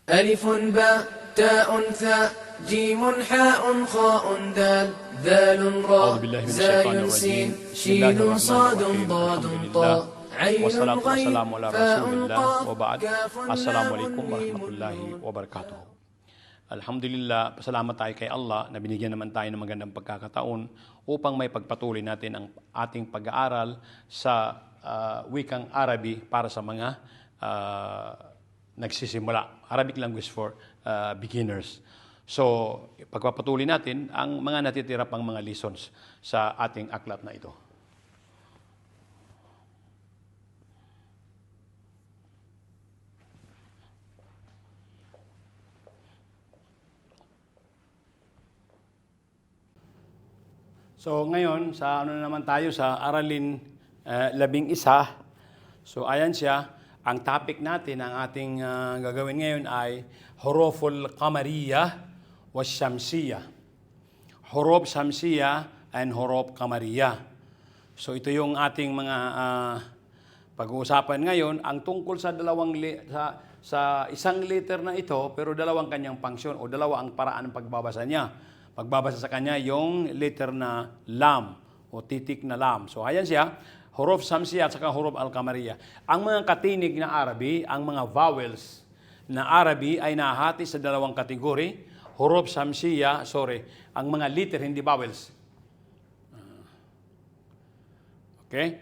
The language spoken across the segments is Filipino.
ألف باء تاء ثاء جيم حاء خاء دال ذال راء أعوذ بالله من زاي الشيطان الرجيم. سين بسم الله شين الرحمن صاد الرحيم. ضاد الحمد طاء لله عين والصلاة غين والسلام على فاء رسول الله قاف وبعد. كاف Assalamualaikum لام ميم warahmatullahi wabarakatuh. Alhamdulillah, pasalamat tayo kay Allah na binigyan naman tayo ng magandang pagkakataon upang may pagpatuloy natin ang ating pag-aaral sa wikang Arabi para sa mga nagsisimula. Arabic language for beginners. So, pagpapatuloy natin ang mga natitira pang mga lessons sa ating aklat na ito. So ngayon, sa ano naman tayo sa aralin 11. So ayan siya, ang topic natin, ang ating gagawin ngayon ay huruful qamariyah was shamsiyah. Huruf shamsiyah and huruf qamariyah. So ito yung ating mga pag-uusapan ngayon, ang tungkol sa sa isang letter na ito, pero dalawang kanyang function o dalawa ang paraan ng pagbabasa niya. Pagbabasa sa kanya yung letter na lam o titik na lam. So ayan siya, huruf shamsiyah at saka huruf al-qamariyah. Ang mga katinig na Arabi, ang mga vowels na Arabi ay nahati sa dalawang kategori. Huruf shamsiyah, ang mga letter, hindi vowels. Okay?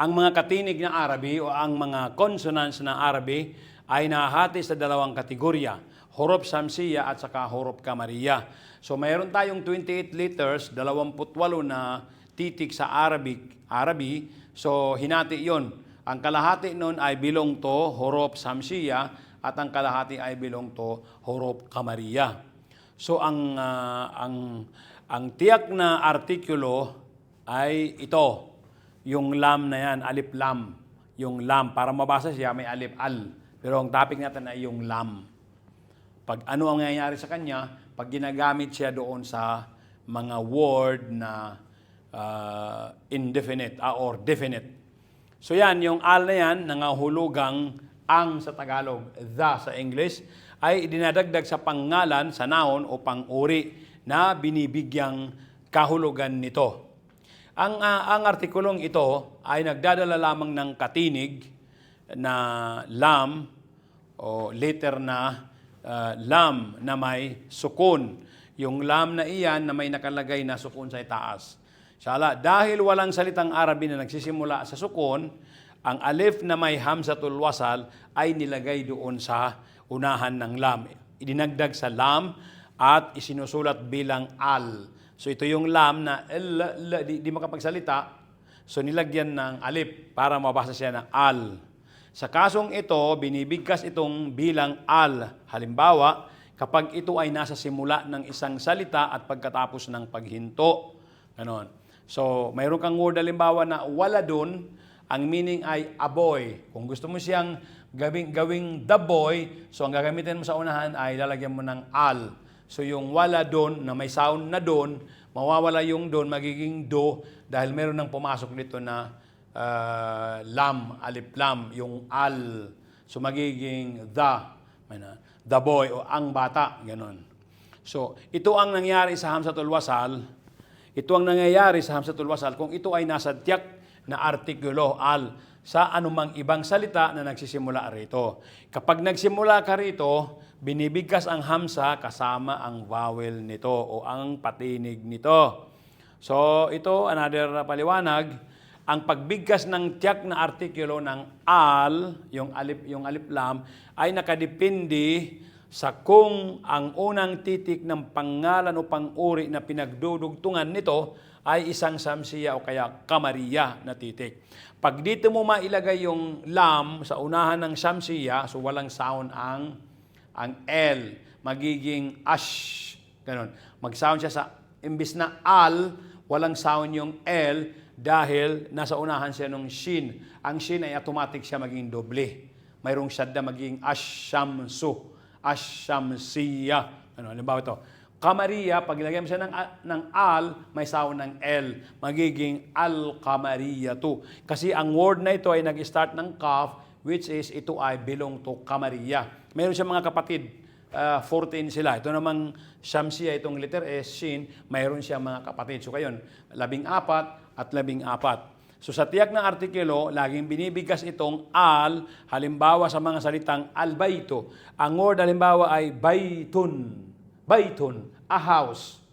Ang mga katinig na Arabi o ang mga consonants na Arabi ay nahati sa dalawang kategorya. Huruf shamsiyah at saka huruf qamariyah. So mayroon tayong 28 letters, 28 na titik sa Arabi. So hinati 'yon. Ang kalahati nun ay belong to huruf shamsiyah at ang kalahati ay belong to huruf qamariyah. So ang tiyak na artikulo ay ito. Yung lam na yan, alif lam. Yung lam, para mabasa siya may alif al. Pero ang topic natin ay yung lam. Pag ano ang nangyayari sa kanya, pag ginagamit siya doon sa mga word na indefinite or definite. So yan, yung al na yan, nangahulugang ang sa Tagalog, the sa English, ay dinadagdag sa pangalan, sa noun o pang-uri na binibigyang kahulugan nito. Ang artikulong ito ay nagdadala lamang ng katinig na lam o letter na lam na may sukun. Yung lam na iyan na may nakalagay na sukun sa itaas. Sala, dahil walang salitang Arabi na nagsisimula sa sukun, ang alif na may hamzatul wasal ay nilagay doon sa unahan ng lam. Idinagdag sa lam at isinusulat bilang al. So ito yung lam na di makapagsalita, so nilagyan ng alif para mabasa siya ng al. Sa kasong ito, binibigkas itong bilang al. Halimbawa, kapag ito ay nasa simula ng isang salita at pagkatapos ng paghinto. Ganon. So mayroon kang word halimbawa na waladun, ang meaning ay a boy. Kung gusto mo siyang gawing the boy, so ang gagamitin mo sa unahan ay lalagyan mo ng al. So yung wala doon, na may sound na doon, mawawala yung doon, magiging do, dahil meron nang pumasok dito na lam, alif lam, yung al. So magiging the boy o ang bata, gano'n. So ito ang nangyari sa hamzatul wasal. Ito ang nangyayari sa hamzatul wasal kung ito ay nasa tiyak na artikulo, al, sa anumang ibang salita na nagsisimula rito. Kapag nagsimula ka rito, binibigkas ang hamsa kasama ang vowel nito o ang patinig nito. So ito, another paliwanag, ang pagbigkas ng tiyak na artikulo ng al, yung alif lam, ay nakadepende sa kung ang unang titik ng pangalan o pang-uri na pinagdudugtungan nito ay isang shamsiyah o kaya qamariyah na titik. Pag dito mo mailagay yung lam sa unahan ng shamsiyah, so walang sound ang L, magiging ash. Ganon. Mag-sound siya sa, imbis na al, walang sound yung L dahil nasa unahan siya ng shin. Ang shin ay automatic siya maging doble. Mayroong shadda magiging ash-shamsu, ash-shamsiyah. Ano, halimbawa ito. Qamariyah, pag ilagay mo siya ng al, may sound ng L. Magiging al-qamariyatu. Kasi ang word na ito ay nag-start ng kaf, which is ito ay belong to Kamariya. Mayroon siya mga kapatid, 14 sila. Ito namang Shamsiya, itong letter S, Shin, mayroon siya mga kapatid. So kayon, 14 at 14. So sa tiyak na artikulo, laging binibigkas itong al, halimbawa sa mga salitang albayto. Ang word halimbawa ay baytun, baytun, a house.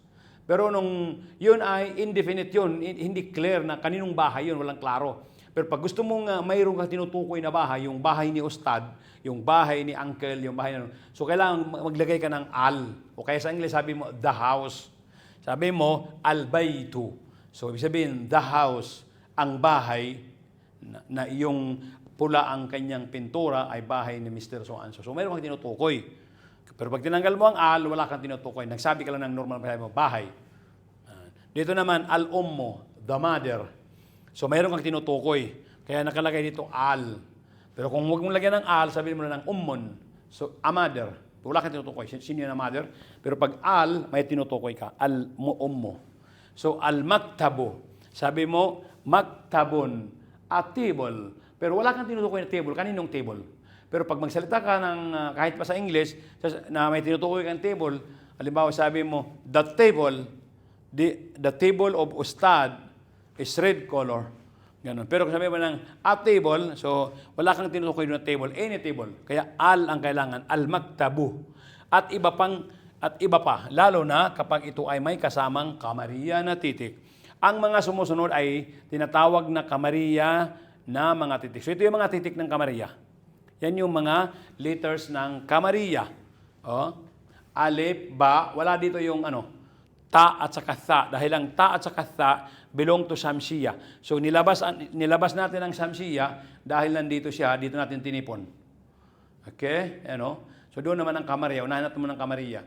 Pero nung yun ay indefinite yun, hindi clear na kaninong bahay yun, walang klaro. Pero pag gusto mong mayroong kang tinutukoy na bahay, yung bahay ni Ustad, yung bahay ni Uncle, yung bahay na... So kailangan maglagay ka ng al. O kaya sa English sabi mo, the house. Sabi mo, albaytu. So ibig sabihin, the house, ang bahay, na yung pula ang kanyang pintura ay bahay ni Mr. So-and-so. So mayroon kang tinutukoy. Pero pag tinanggal mo ang al, wala kang tinutukoy. Nagsabi ka lang ng normal na mo, bahay. Dito naman, al-ummo, the mother. So mayroon kang tinutukoy. Kaya nakalagay dito al. Pero kung huwag mong lagyan ng al, sabihin mo na ng ummon. So, a mother. Wala kang tinutukoy. Sino yun na mother? Pero pag al, may tinutukoy ka. Al-ummo. So, al-maktabo. Sabi mo, maktabon, a table. Pero wala kang tinutukoy na table. Kaninong table? Pero pag magsalita ka ng kahit pa sa English, na may tinutukoy kang table, halimbawa sabi mo, the table of Ustad is red color. Ganun. Pero kung sabi mo ng a table, so wala kang tinutukoy na table, any table. Kaya al ang kailangan, al-maktabu. At iba pa, lalo na kapag ito ay may kasamang kamariya na titik. Ang mga sumusunod ay tinatawag na kamariya na mga titik. So ito yung mga titik ng kamariya. Yan yung mga letters ng kamariya. Alif, ba, wala dito yung ta at saka tha. Dahil ang ta at saka tha belong to Shamsiya. So nilabas natin ang Shamsiya dahil nandito siya, dito natin tinipon. Okay? So doon naman ang kamariya. Unahin natin mo ng kamariya.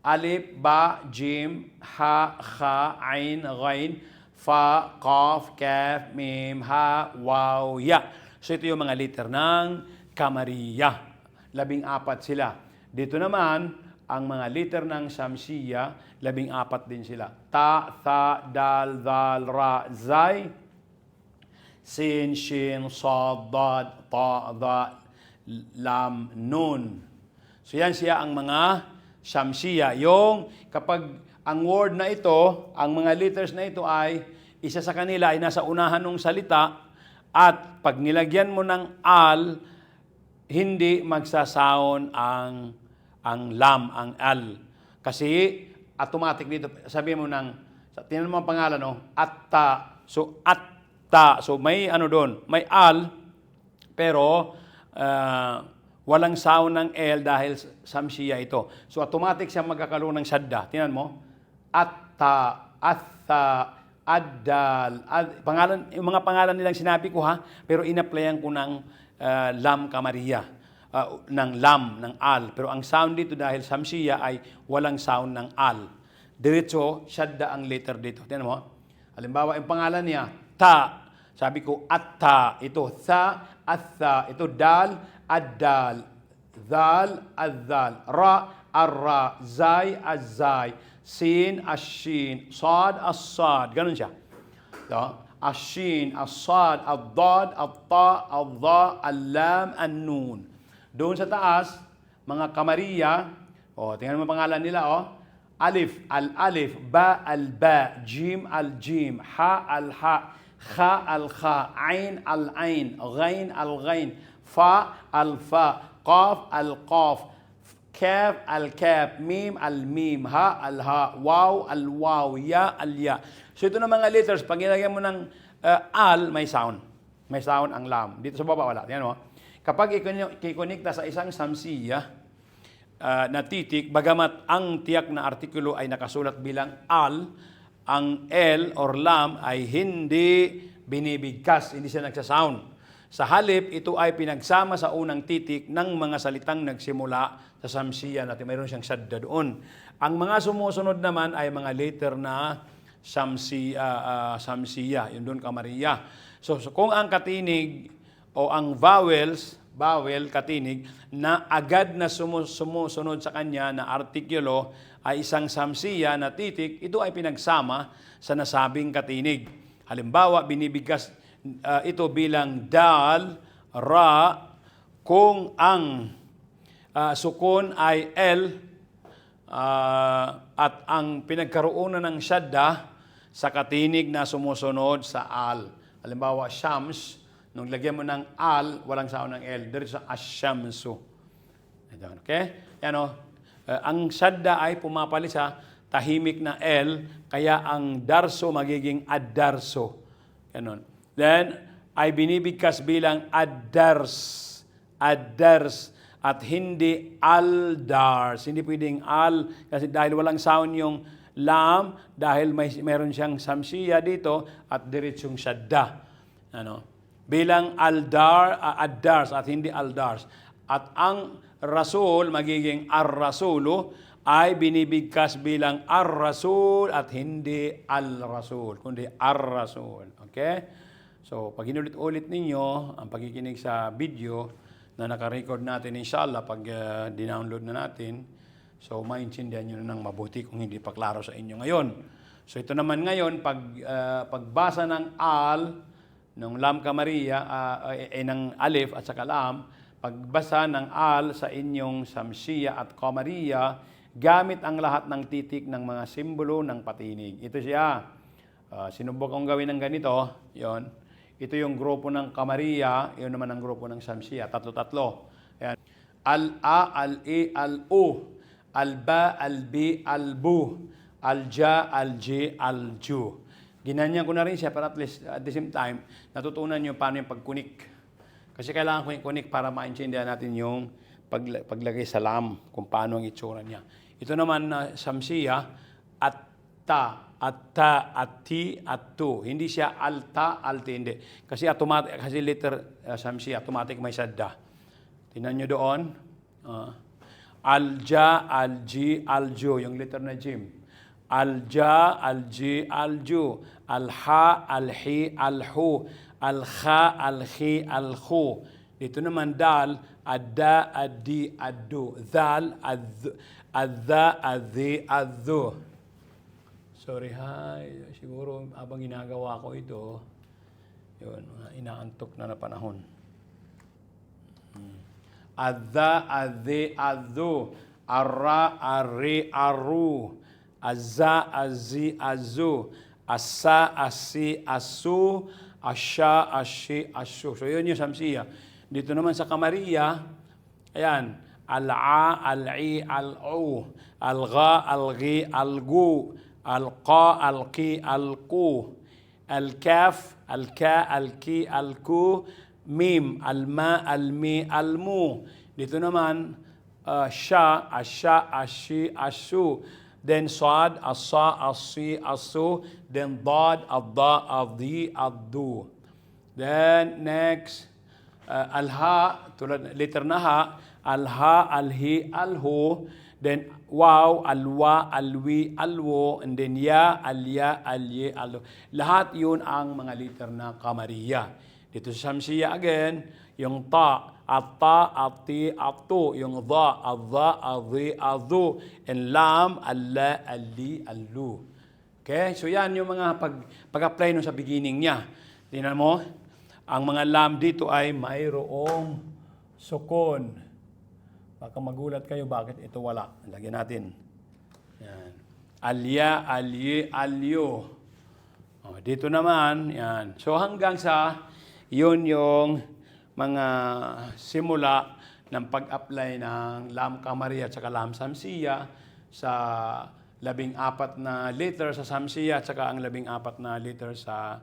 Alif, ba, jim, ha, kha, ain, ghain, fa, qaf, kaf, mim, ha, waw, ya. So ito yung mga liter ng kamariya. 14 sila. Dito naman, ang mga liter ng Shamsiya, 14 din sila. Ta, tha, dal, dhal, ra, zay, sin, shin, sad, dad, ta, dha, lam, nun. So yan siya ang mga Shamsiya. Yung kapag ang word na ito, ang mga letters na ito ay isa sa kanila ay nasa unahan ng salita at pag nilagyan mo ng al, hindi magsasound ang lam, ang al. Kasi automatic dito, sabi mo tingnan mo ang pangalan, atta. So, atta. So, may doon, may al, pero walang sound ng L dahil Shamsiya ito. So, automatic siya magkakaroon ng shadda. Tingnan mo, atta, atha, addal, yung mga pangalan nilang sinabi ko pero in-applyan ko ng lam kamariya. Ng lam, ng al. Pero ang sound dito dahil Shamsiya ay walang sound ng al. Diretso, shadda ang letter dito. Tingnan mo. Halimbawa, yung pangalan niya, ta. Sabi ko, atta. Ito, tha, atha. Ito, dal, addal. Dhal, addal. Ra, arra. Zay, azzay. Sin, ashin. Sad, assad. Ganun siya. Ashin, assad, addad, atta, adda, allam, annun. Doon sa taas, mga kamariya, tingnan mo pangalan nila, alif, al-alif, ba, al-ba, jim, al-jim, ha, al-ha, kha, al-kha, ain, al-ain, ghain, al-ghain, fa, al-fa, qaf, al-qaf, kaf, al-kaf, mim, al-mim, ha, al-ha, waw, al-waw, ya, al-ya. So ito na mga letters, pag ilagay mo ng al, may sound. May sound ang lam. Dito sa baba, wala. Tingnan mo. Kapag ikonekta sa isang Shamsiya na titik, bagamat ang tiyak na artikulo ay nakasulat bilang al, ang L or lam ay hindi binibigkas, hindi siya nagsasound. Sa halip, ito ay pinagsama sa unang titik ng mga salitang nagsimula sa Shamsiya natin. Mayroon siyang shadda doon. Ang mga sumusunod naman ay mga letter na Shamsiya, yun doon kamariya. So kung ang katinig o ang vowel, katinig, na agad na sumusunod sa kanya na artikulo ay isang Shamsiya na titik, ito ay pinagsama sa nasabing katinig. Halimbawa, binibigkas ito bilang dal, ra, kung ang sukun ay L at ang pinagkaroonan ng shadda sa katinig na sumusunod sa al. Halimbawa, Shams, nung lagyan mo ng al, walang sound ng L. There is a Ashamsu. Okay? Yan o. Ang shadda ay pumapalit sa tahimik na L, kaya ang darso magiging ad-darso. Ganon. Then, ay binibigkas bilang ad-dars. Ad-dars. At hindi al-dars. Hindi pwedeng al, kasi dahil walang sound yung lam, dahil mayroon siyang samsiya dito, at diretsong shadda. Ano? Bilang ad-dars, at hindi al-dars. At ang rasul, magiging ar-rasulu, ay binibigkas bilang ar-rasul at hindi al-rasul, kundi ar-rasul. Okay? So, pag inulit-ulit ninyo ang pagkikinig sa video na naka-record natin, inshallah, pag dinownload na natin, so maintindihan nyo na ng mabuti kung hindi pa klaro sa inyo ngayon. So, ito naman ngayon, pagbasa ng al, ng lam kamariya, ng alif at saka lam, pagbasa ng al sa inyong samsiya at kamariya, gamit ang lahat ng titik ng mga simbolo ng patinig. Ito siya. Sinubok kong gawin ng ganito. Yon. Ito yung grupo ng kamariya. Yun naman ang grupo ng samsiya. Tatlo-tatlo. Ayan. Al-a, al-i, al-u. Al-ba, al-bi, al-bu. Al-ja, al-ji, al-ju. Ginanyan ko na rin siya para at least at the same time, natutunan nyo paano yung pagkunik. Kasi kailangan ko yung kunik para maintindihan natin yung paglagay sa lam, kung paano ang itsura niya. Ito naman na samsiya, at-ta, at-ta, at-ti, at-tu. Hindi siya alta, alti, hindi. Kasi automatic, kasi letter samsiya, automatic may sadda. Tingnan nyo doon. Al-ja, al-ji, al-ju, yung letter na jim. Al-ja, al-ji, al-ju. Al-ha, al-hi, al-hu. Al-kha, al-khi, al-khu. Dito naman dal, adda, addi, addu. Dal, adda, addi, addu. Sorry, hi. Siguro habang ginagawa ko ito, yun, inaantok na panahon. Adda, addi, addu. Arra, arri, arru. Azza, azzi, azzu. Asa, asi, asu. Asya, asyi, asyu. So, yun yung samsiya. Dito naman sa kamariya, ayan, al-a, al-i, al-u, al-gha, al-ghi, al-gu, al-qa, al-ki, al-ku, al-kaf, al-ka, al-ki, al-ku, mim, al-ma, al-mi, al-mu. Dito naman, sya, asya, asyi, asyu. Then sad, asa, asi, asu. Then dad, adda, addi, addu. Then next, al-ha, tulad letter na ha, al-ha, al-hi, al-hu. Then waw, al-wa, al-wi, al-wo. And then ya, al-ya, al-ye, al-lu. Lahat yun ang mga letter na kamariya. Dito sa samsiya again, yung ta, at-ta, at-ti, at-tu. Yung dha, ad-dha, adhi, adhu. And lam, alla, alli, allu. Okay? So yan yung mga pag-apply nun sa beginning niya. Tingnan mo, ang mga lam dito ay mayroong sukon. Baka magulat kayo bakit ito wala. Lagyan natin. Yan. Alya, alye, alyo. Dito naman, yan. So hanggang sa yun yung mga simula ng pag-apply ng lam kamariya at saka lam samsiya sa 14 na letter sa samsiya at saka ang 14 na letter sa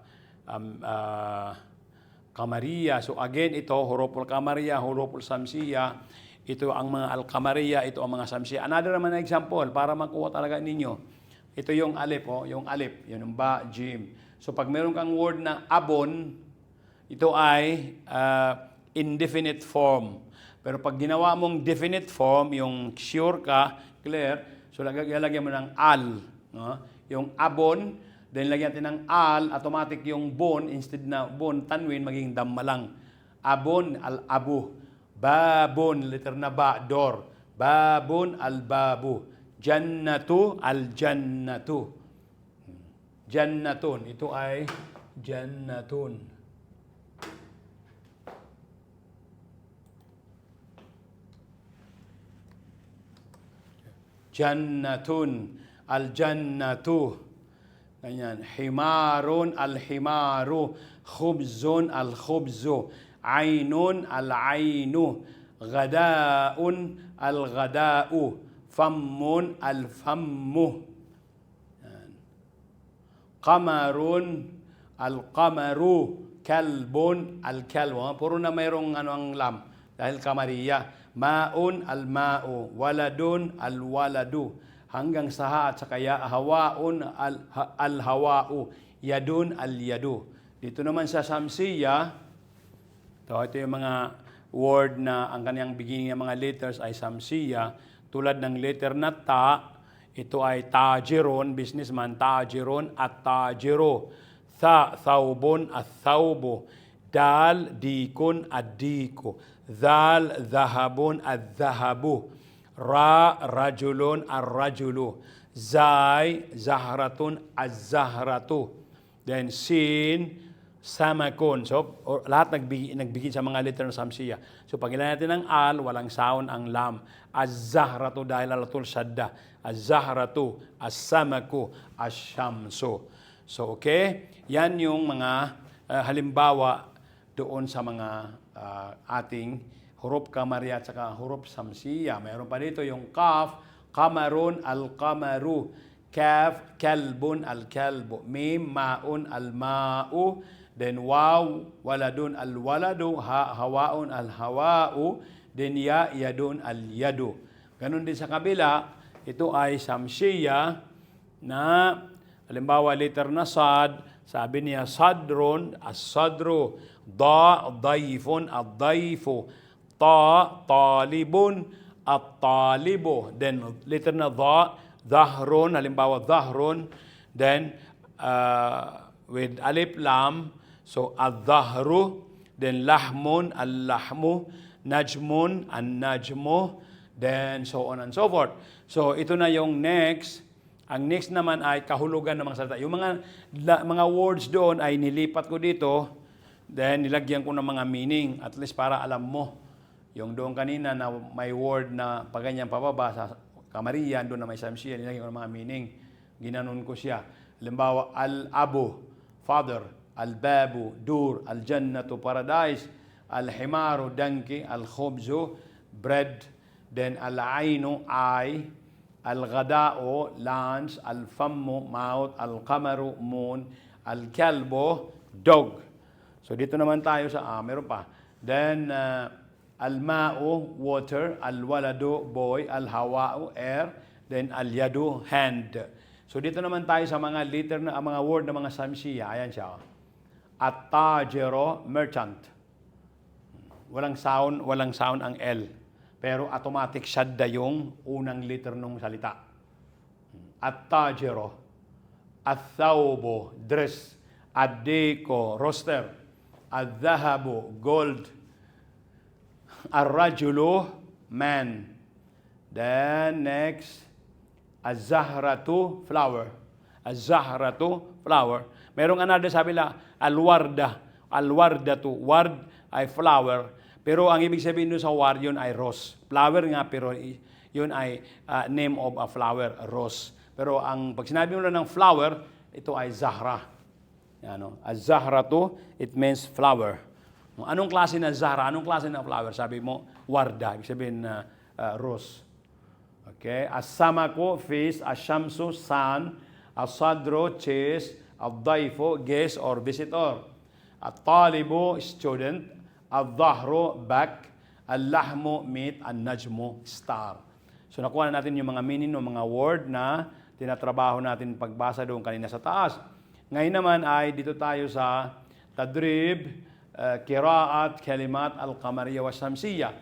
kamariya. So again, ito, huruful kamariya, huruful samsiya, ito ang mga al-kamariya, ito ang mga samsiya. Another naman na example, para makuha talaga ninyo. Ito yung alif, yung alif, yun yung ba, jim. So pag meron kang word na abon, ito ay indefinite form. Pero pag ginawa mong definite form, yung sure ka, clear, so lagyan mo ng al. No? Yung abon, then lagyan natin ng al, automatic yung bon, instead na bon, tanwin, magiging damma lang. Abon, al-abu. Babon, letter na ba, door. Babon, al-babu. Jannatu, al-jannatu. Jannatun, ito ay jannatun. Jannatun, al-jannatu. Ganyan. Himarun, al-himaru. Khubzun, al-khubzu. Ainun, al-ainu. Ghadaun, al-ghadau. Fammun, al-fammu. Qamarun, al-qamaru. Kalbun, al-kalbu. Puro na mayroong ang lam. Dahil kamariya. Maun, al-ma'u. Waladun, al-waladu. Hanggang sa ha at saka ya. Hawaun, al-hawa'u. Yadun, al-yadu. Dito naman sa Samsiya, ito yung mga word na ang kanyang beginning ng mga letters ay Samsiya. Tulad ng letter na ta, ito ay tajirun, businessman, tajirun at tajiro. Tha, thawbun at thawbo. Dal, dikun at diko. Dhal, dhahabun at dhahabu. Ra, rajulun at rajulu. Zay, zahratun at zahratu. Then sin, samakun. So, lahat nagbigay sa mga letter ng Samsiya. So, pag ilan natin ang al, walang sound ang lam. Az-zahratu dahil alatul sadda. Az-zahratu, as-samaku, as-shamsu. So, okay? Yan yung mga halimbawa doon sa mga ating huruf kamariya at saka huruf Samsiya. Mayroon pa dito yung kaf, kamarun, al-kamaru. Kaf, kalbun, al-kalbu. Mim, maun, al-ma'u. Then waw, waladun, al-waladu. Hawaun, al-hawa'u. Then ya, yadun, al-yadu. Ganon din sa kabila, ito ay Samsiya na halimbawa letter na sad, sabi niya sadrun, as-sadru. Da, daifun, ad-daifu. Ta, talibun, at-talibu. Then letter na dha, dhahrun, halimbawa dhahrun. Then with alif lam, so ad-dhahru. Then lahmun, al-lahmu. Najmun, an-najmu. Then so on and so forth. So ito na yung next. Ang next naman ay kahulugan ng mga salita. Yung mga words doon ay nilipat ko dito. Then nilagyan ko ng mga meaning. At least para alam mo. Yung doon kanina na may word na pag ganyan pababa sa kamariyan, doon na may Samsiya, nilagyan ko ng mga meaning. Ginanon ko siya. Halimbawa, al-abu, father. Al-babu, dur. Al-jannatu, paradise. Al-himaru, donkey. Al-khubzu, bread. Then al-ainu, eye. Al-ghadao, lunch. Al-fammu, mouth. Al-qamaru, moon. Al-kalbo, dog. So dito naman tayo sa, meron pa. Then, al-ma'u, water. Al-waladu, boy. Al-hawa'u, air. Then, al-yadu, hand. So dito naman tayo sa mga letter na, mga word na mga Samsiya. Ayan siya. At-tajiro, merchant. Walang sound ang L. Pero automatic shadda yung unang letter ng salita. At-tajiro. At-thawbo, dress. Ad-diko, roster. Ad-dhahabu, gold. Ar-rajulu, man. Then next, az-zahratu, flower. Az-zahratu, flower. Merong another sabi la, al-warda. Al-wardatu, ward ay flower. Pero ang ibig sabihin doon sa ward, yun ay rose. Flower nga, pero yun ay name of a flower, rose. Pero pag sinabi mo lang ng flower, ito ay zahra. Ano? Az-zahratu, it means flower. Anong klase na zahra? Anong klase na flower? Sabi mo, warda. Ibig sabihin rose. Okay? As-samaku, fish. As-shamsu, sun. As-sadru, chase. Ad-daifu, guest or visitor. At-talibu, student. Ad-dhahru, back. Al-lahmu, meat. An-najmu, star. So nakuha na natin yung mga meaning ng mga word na tinatrabaho natin pagbasa doon kanina sa taas. Ngayon naman ay dito tayo sa tadrib, qiraat, kalimat, al-qamariyya wa Samsiya.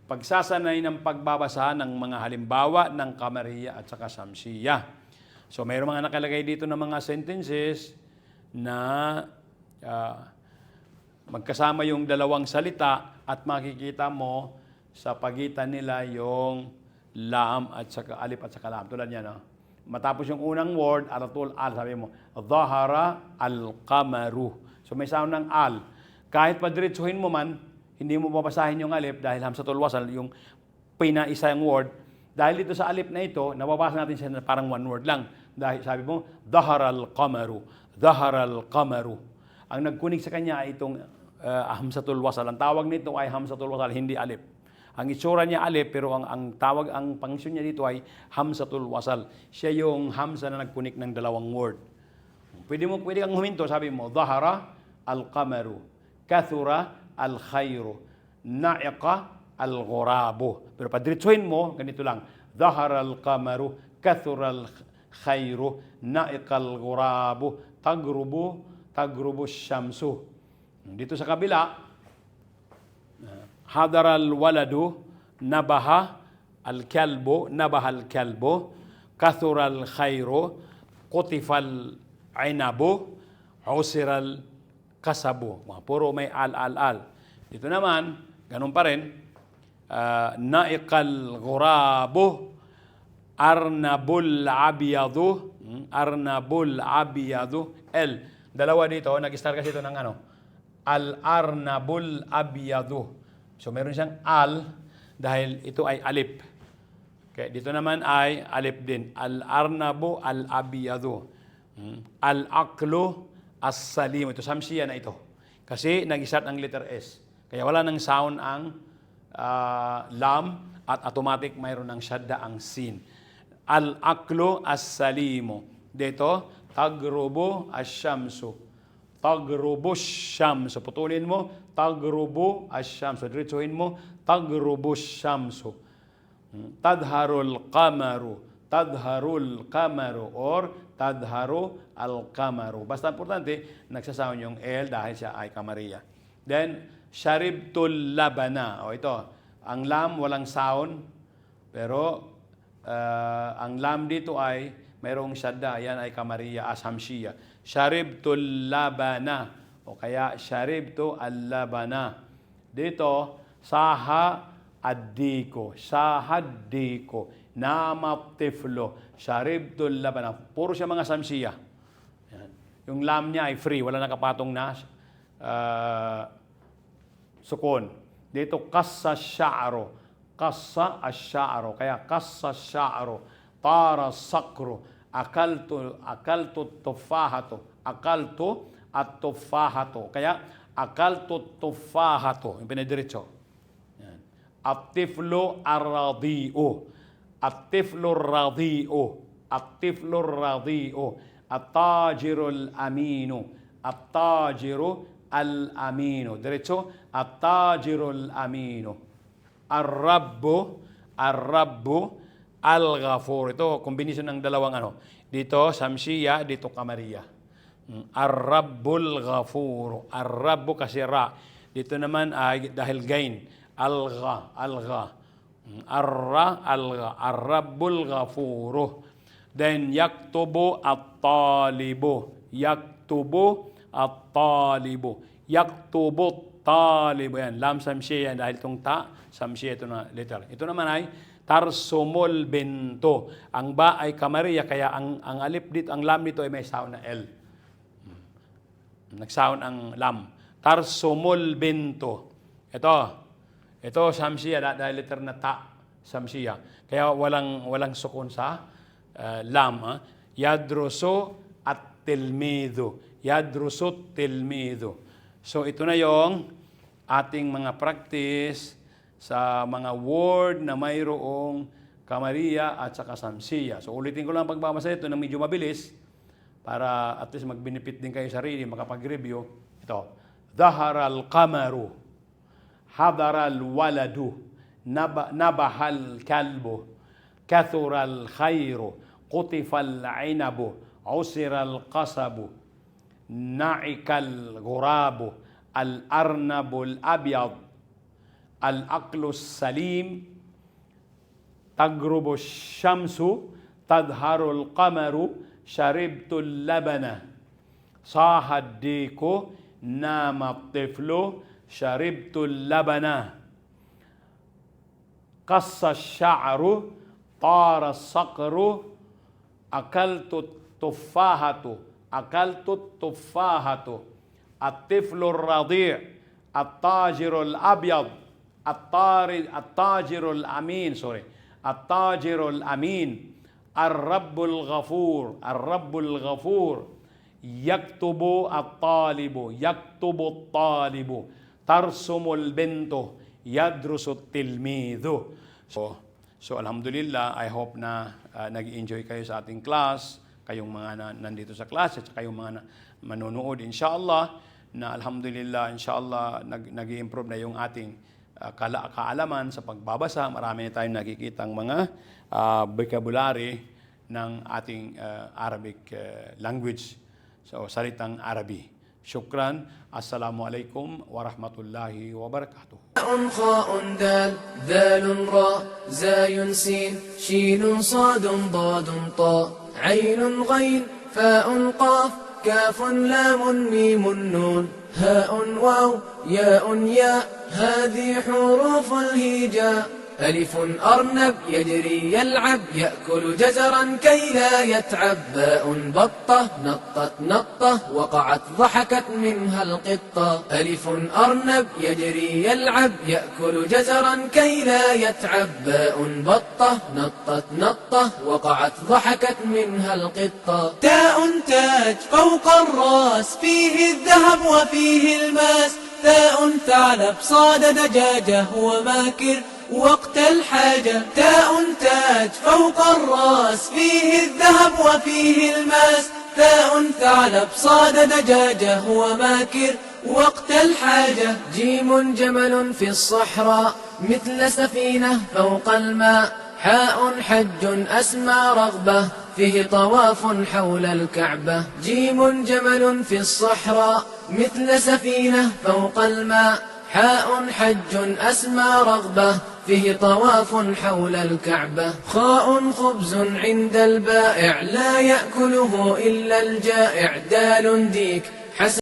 Pagsasanay ng pagbabasa ng mga halimbawa ng qamariyya at saka Samsiya. So mayroong mga nakalagay dito ng mga sentences na magkasama yung dalawang salita at makikita mo sa pagitan nila yung lam at saka alif at saka lam. Tulad niya, no? Matapos yung unang word, aratul al, sabi mo, dhahara al-qamaru. So may sound ng al. Kahit padiretsuhin mo man, hindi mo babasahin yung alif dahil hamzatul wasal, yung pinaisa yung word, Dahil dito sa alif na ito, nababasa natin siya na parang one word lang. Dahil sabi mo, dhaharal qamaru, dhaharal qamaru. Ang nagkunig sa kanya ay itong hamzatul wasal. Ang tawag nito ay hamzatul wasal, hindi alif. Ang itsura niya alif, pero ang function niya dito ay hamzatul wasal. Siya yung hamza na nagkunik ng dalawang word. Pwede kang huminto, sabi mo, dhahara al-qamaru, kathura al-khayru, na'iqa al-ghurabu. Pero padiretsuhin mo, ganito lang. Dhahara al-qamaru, kathura al-khayru, na'iqa al-ghurabu, tagrubu syamsu. Dito sa kabila, hadara al-waladu, nabaha al-kalbu, kathura al-khayru, qutifa al-ainabu, usira al-kasabu. Puro may al. Dito naman, ganun pa rin, na'iqal ghurabu, arnabul abiyadu, Dalawa dito, nag-start kasi ito ng al-arnabul abiyadu. So meron siyang al, dahil ito ay alif. Okay, dito naman ay alif din. Al-arnabu al-abiyadu. Al-aqlu as-salim. Ito, samsiya na ito. Kasi nag-start ang letter S. Kaya wala nang sound ang lam at automatic mayroon ng shadda ang sin. Al-aqlu as-salimu. Dito, tagrubu asyamsu. Tagrubu syamsu. Putulin mo, tagrubu asyamsu. Diretsuhin mo, tagrubu syamsu. Tadharul qamaru or tadharu al-qamaru. Basta importante, nagsasound yung L dahil siya ay kamariya. Then, sharibtul labana. O ito, ang lam walang sound, pero ang lam dito ay mayroong shadda. Yan ay kamariya, ashamshiya. Sharibtul labana. O kaya, sharibtu al-labana. Dito, saha ad-diko. Namaptiflo. Sharibtul labana. Puro siya mga samsiya. Yan. Yung lam niya ay free. Wala nakapatong na sukon. Dito, kassa sya'ro. Kassa asya'ro. Kaya, kassa sya'ro. Tara sakro. Akaltu tufahato. Akaltu at tufahato. Kaya, akaltu tufahato. Yung pinadiretso. Yan. At-tiflo ar-radi'u. At-tiflo ar-radi'u. At-tiflo ar-radi'u. At-tajirul aminu. At-tajiru al-aminu. Diretso, at-tajirul aminu. Ar-rabbu, al-ghafur. Ito, kombinasyon ng dalawang Dito, samsiya, dito kamariya. Ar-rabbul ghafur. Ar-rabbu kasi ra. Dito naman ay dahil gain. Al-gha. Ar-ra, al-gha. Ar-rabbul ghafuru. Then, yaktubu at-talibu. Yaktubu at-talibu. Yaktubu at-talibu. Yan, lam samsiya yan. Dahil itong ta, samsiya ito na letter. Ito naman ay tarsumul binto. Ang ba ay kamariya, kaya ang alif dito, ang lam dito ay may sound na L. Nag-sound ang lam. Tarsumul binto. Ito samsiya dahil letter na ta, samsiya. Kaya walang sukun sa lam. Yadrusu at tilmidu. Yadrusu tilmidu. So ito na yung ating mga practice sa mga word na mayroong kamariya at saka samsiya. So ulitin ko lang pagbabasa ito na medyo mabilis para at least mag-benefit din kayo sa sarili, makapag-review. Ito, dhaharal qamaru, hadaral waladu, nabahal kalbu, kathural khayru, qutifal ainabu, usiral qasabu, na'ikal ghurabu, al-arnabul abyad, al-aqlu salim, tagrubu syamsu, tadharul qamaru, sharibtul labana, sahad diku, nama tiflu, sharibtul labana, qassa sya'ru, tara saqru, akaltu tuffahatu, at-tiflu radi', at-tajirul abyad, at-tajirul amin, At-tajirul amin. Ar-rabbul ghafur. Ar-rabbul ghafur. Yaktubu at-talibu. Yaktubu at-talibu. Tarsumul bintu. Yadrusut tilmidhu. So alhamdulillah, I hope na nag-enjoy kayo sa ating class, kayong mga nandito sa class at kayong mga manonood, inshallah, na alhamdulillah, inshallah, nag-i-improve na yung ating kaalaman sa pagbabasa. Marami na tayong nakikitang mga vocabulary ng ating Arabic language. So, salitang Arabi. Shukran. Assalamu alaikum warahmatullahi wabarakatuh. خاء دال ذال راء زاي سين شين صاد ضاد طاء عين غين فاء قاف كاف لام ميم نون هاء واو ياء ياء هذه حروف الهجاء ألف أرنب يجري يلعب يأكل جزرا كي لا يتعب باء بطة نطت نطة وقعت ضحكت منها القطة ألف أرنب يجري يلعب يأكل جزرا كي لا يتعب باء بطة نطت نطة وقعت ضحكت منها القطة تاء تاج فوق الراس فيه الذهب وفيه الماس ثاء ثعلب صاد دجاجة وماكر وقت الحاجة تاء تاج فوق الراس فيه الذهب وفيه الماس ثاء ثعلب صاد دجاجة وماكر وقت الحاجة جيم جمل في الصحراء مثل سفينة فوق الماء حاء حج أسمى رغبة فيه طواف حول الكعبة جيم جمل في الصحراء مثل سفينة فوق الماء حاء حج أسمى رغبة فيه طواف حول الكعبة خاء خبز عند البائع لا يأكله إلا الجائع دال ديك